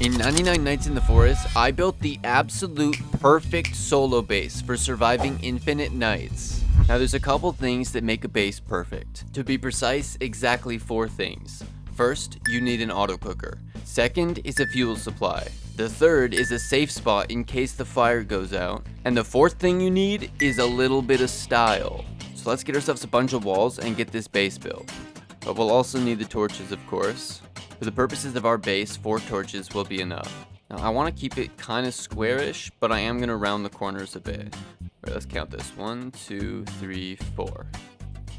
In 99 Nights in the Forest, I built the absolute perfect solo base for surviving infinite nights. Now there's a couple things that make a base perfect. To be precise, exactly 4 things. First, you need an auto cooker. Second is a fuel supply. The third is a safe spot in case the fire goes out. And the fourth thing you need is a little bit of style. So let's get ourselves a bunch of walls and get this base built. But we'll also need the torches, of course. For the purposes of our base, 4 torches will be enough. Now I want to keep it kind of squarish, but I am going to round the corners a bit. Alright, let's count this. 1, 2, 3, 4.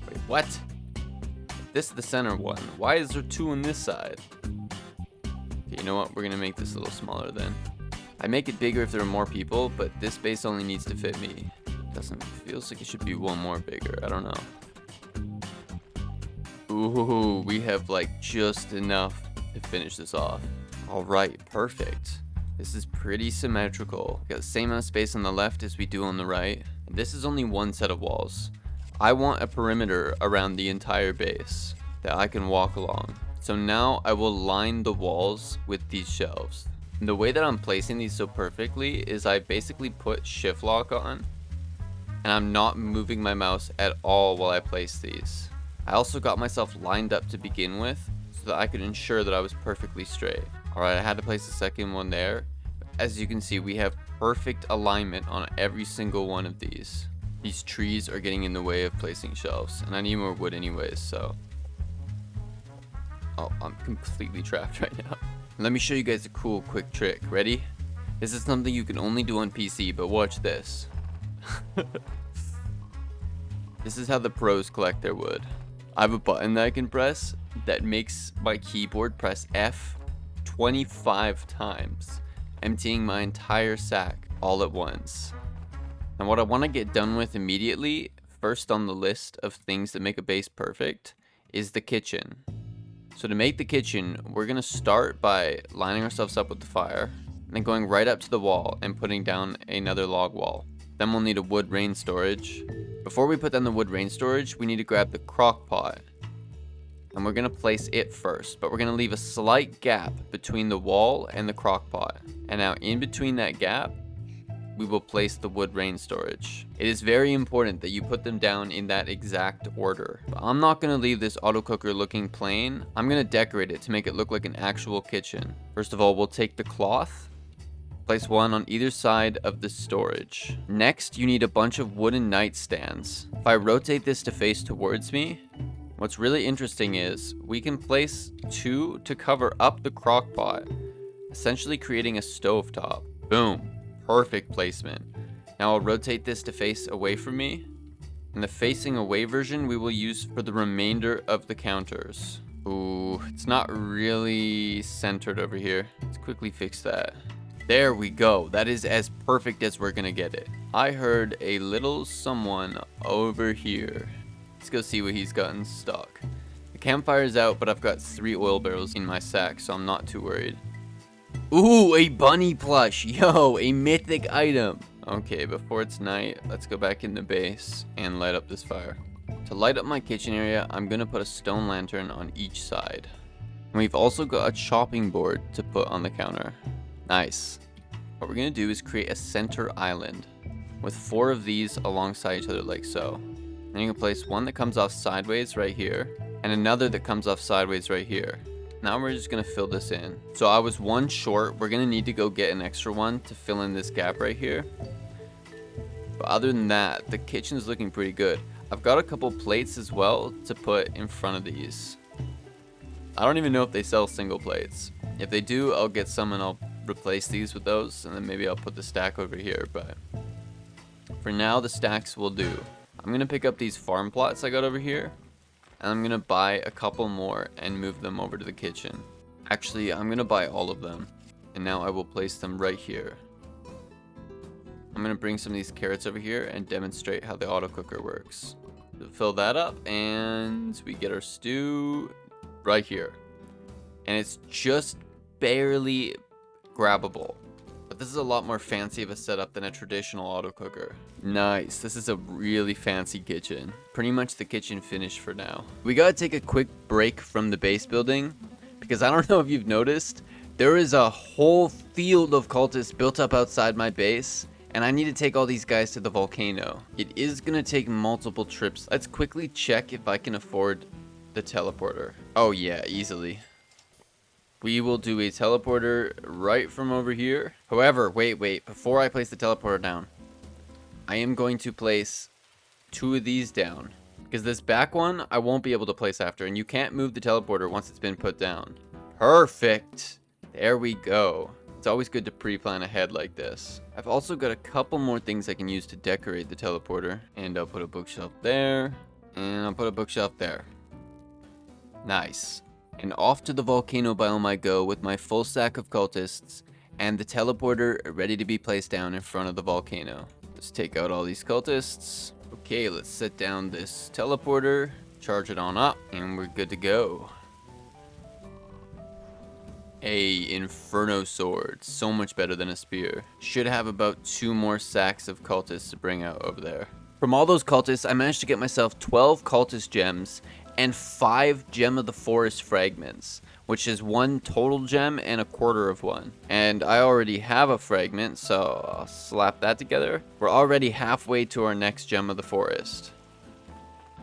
Wait, what? This is the center one. Why is there 2 on this side? Okay, you know what? We're going to make this a little smaller then. I make it bigger if there are more people, but this base only needs to fit me. Feels like it should be 1 more bigger. I don't know. Ooh, we have like just enough to finish this off. All right, perfect. This is pretty symmetrical. Got the same amount of space on the left as we do on the right. And this is only 1 set of walls. I want a perimeter around the entire base that I can walk along. So now I will line the walls with these shelves. And the way that I'm placing these so perfectly is I basically put shift lock on, and I'm not moving my mouse at all while I place these. I also got myself lined up to begin with so that I could ensure that I was perfectly straight. Alright, I had to place the second one there. As you can see, we have perfect alignment on every single one of these. These trees are getting in the way of placing shelves, and I need more wood anyways, so... Oh, I'm completely trapped right now. Let me show you guys a cool quick trick. Ready? This is something you can only do on PC, but watch this. This is how the pros collect their wood. I have a button that I can press that makes my keyboard press F 25 times, emptying my entire sack all at once. And what I want to get done with immediately, first on the list of things that make a base perfect, is the kitchen. So to make the kitchen, we're going to start by lining ourselves up with the fire, and then going right up to the wall and putting down another log wall. Then we'll need a wood rain storage. Before we put down the wood rain storage, we need to grab the crock pot. And we're going to place it first, but we're going to leave a slight gap between the wall and the crock pot. And now in between that gap, we will place the wood rain storage. It is very important that you put them down in that exact order. But I'm not going to leave this auto cooker looking plain. I'm going to decorate it to make it look like an actual kitchen. First of all, we'll take the cloth. Place 1 on either side of the storage. Next, you need a bunch of wooden nightstands. If I rotate this to face towards me, what's really interesting is we can place 2 to cover up the crock pot, essentially creating a stovetop. Boom. Perfect placement. Now I'll rotate this to face away from me, and the facing away version we will use for the remainder of the counters. Ooh, it's not really centered over here. Let's quickly fix that. There we go. That is as perfect as we're gonna get it. I heard a little someone over here. Let's go see what he's got in stock. The campfire's out, but I've got 3 oil barrels in my sack, so I'm not too worried. Ooh, a bunny plush. Yo, a mythic item. Okay, before it's night, let's go back in the base and light up this fire. To light up my kitchen area, I'm gonna put a stone lantern on each side. And we've also got a chopping board to put on the counter. Nice. What we're going to do is create a center island with 4 of these alongside each other like so. Then you can place 1 that comes off sideways right here and another that comes off sideways right here. Now we're just going to fill this in. So I was 1 short. We're going to need to go get an extra one to fill in this gap right here. But other than that, the kitchen's looking pretty good. I've got a couple plates as well to put in front of these. I don't even know if they sell single plates. If they do, I'll get some and I'll replace these with those, and then maybe I'll put the stack over here, but for now the stacks will do. I'm gonna pick up these farm plots I got over here, and I'm gonna buy a couple more and move them over to the kitchen. Actually, I'm gonna buy all of them, and now I will place them right here. I'm gonna bring some of these carrots over here and demonstrate how the auto cooker works. So fill that up, and we get our stew right here, and it's just barely grabbable, but this is a lot more fancy of a setup than a traditional auto cooker. Nice. This is a really fancy kitchen. Pretty much the kitchen finished for now. We gotta take a quick break from the base building because I don't know if you've noticed, There is a whole field of cultists built up outside my base, and I need to take all these guys to the volcano. It is going to take multiple trips. Let's quickly check if I can afford the teleporter. Oh yeah, easily. We will do a teleporter right from over here. However, wait. Before I place the teleporter down, I am going to place 2 of these down. Because this back one, I won't be able to place after. And you can't move the teleporter once it's been put down. Perfect. There we go. It's always good to pre-plan ahead like this. I've also got a couple more things I can use to decorate the teleporter. And I'll put a bookshelf there. And I'll put a bookshelf there. Nice. And off to the volcano biome I go with my full stack of cultists. And the teleporter ready to be placed down in front of the volcano. Let's take out all these cultists. Okay, let's set down this teleporter. Charge it on up. And we're good to go. A Inferno sword, so much better than a spear. Should have about 2 more sacks of cultists to bring out over there. From all those cultists, I managed to get myself 12 cultist gems and 5 gem of the forest fragments, which is 1 total gem and a quarter of one. And I already have a fragment, so I'll slap that together. We're already halfway to our next gem of the forest.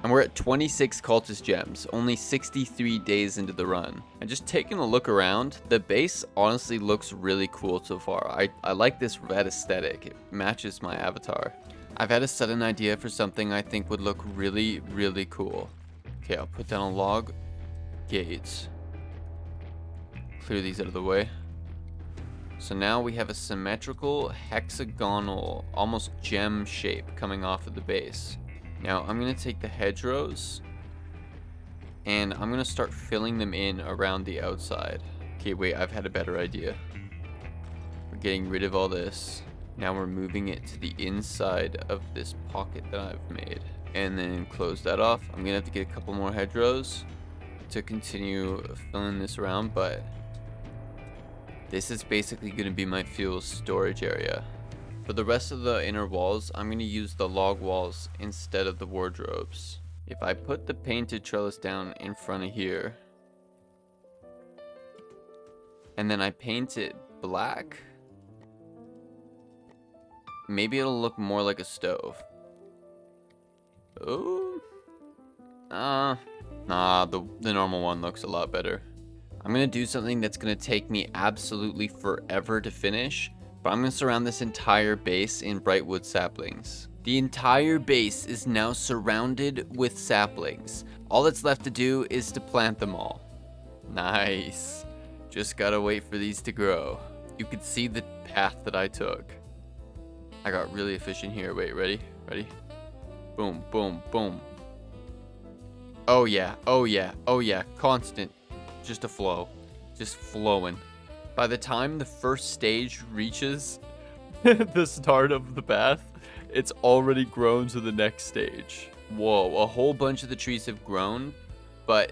And we're at 26 cultist gems, only 63 days into the run. And just taking a look around, the base honestly looks really cool so far. I like this red aesthetic. It matches my avatar. I've had a sudden idea for something I think would look really, really cool. Okay, I'll put down a log. Gates. Clear these out of the way. So now we have a symmetrical, hexagonal, almost gem shape coming off of the base. Now I'm going to take the hedgerows and I'm going to start filling them in around the outside. Okay, wait, I've had a better idea. We're getting rid of all this. Now we're moving it to the inside of this pocket that I've made. And then close that off. I'm going to have to get a couple more hedgerows to continue filling this around, but this is basically going to be my fuel storage area. For the rest of the inner walls, I'm going to use the log walls instead of the wardrobes. If I put the painted trellis down in front of here, and then I paint it black, maybe it'll look more like a stove. Oh, nah, the normal one looks a lot better. I'm going to do something that's going to take me absolutely forever to finish. But I'm going to surround this entire base in brightwood saplings. The entire base is now surrounded with saplings. All that's left to do is to plant them all. Nice. Just gotta wait for these to grow. You can see the path that I took. I got really efficient here. Wait, ready? Ready? Boom, boom, boom. Oh yeah, oh yeah, oh yeah. Constant. Just a flow. Just flowing. By the time the first stage reaches the start of the path, it's already grown to the next stage. Whoa, a whole bunch of the trees have grown, but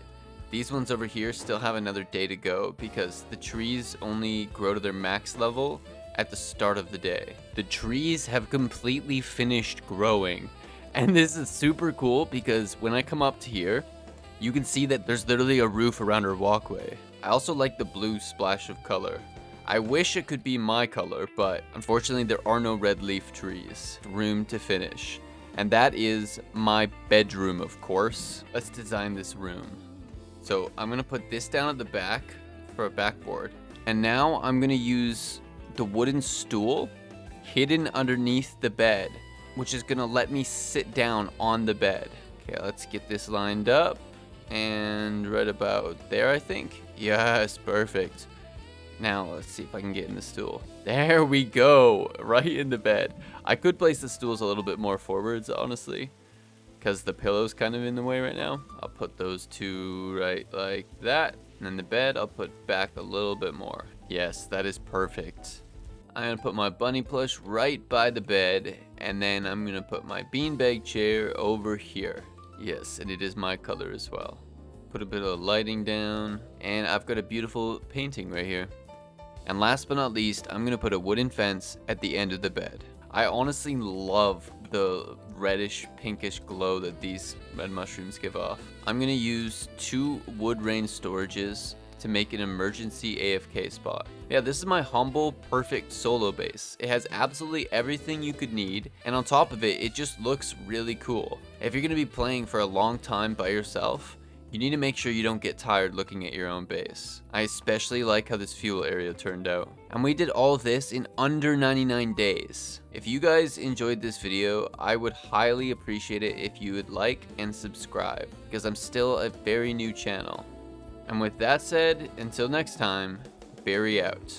these ones over here still have another day to go because the trees only grow to their max level at the start of the day. The trees have completely finished growing, and this is super cool because when I come up to here, you can see that there's literally a roof around our walkway. I also like the blue splash of color. I wish it could be my color, but unfortunately there are no red leaf trees. Room to finish. And that is my bedroom, of course. Let's design this room. So I'm gonna put this down at the back for a backboard. And now I'm gonna use the wooden stool hidden underneath the bed, which is gonna let me sit down on the bed. Okay, let's get this lined up. And right about there, I think. Yes, perfect. Now let's see if I can get in the stool. There we go, right in the bed. I could place the stools a little bit more forwards, honestly, because the pillow's kind of in the way right now. I'll put those two right like that. And then the bed, I'll put back a little bit more. Yes, that is perfect. I'm gonna put my bunny plush right by the bed, and then I'm gonna put my beanbag chair over here. Yes, and it is my color as well. Put a bit of lighting down, and I've got a beautiful painting right here. And last but not least, I'm gonna put a wooden fence at the end of the bed. I honestly love the reddish pinkish glow that these red mushrooms give off. I'm gonna use 2 wood rain storages to make an emergency AFK spot. Yeah, this is my humble, perfect solo base. It has absolutely everything you could need, and on top of it, it just looks really cool. If you're going to be playing for a long time by yourself, you need to make sure you don't get tired looking at your own base. I especially like how this fuel area turned out. And we did all of this in under 99 days. If you guys enjoyed this video, I would highly appreciate it if you would like and subscribe, because I'm still a very new channel. And with that said, until next time, Barry out.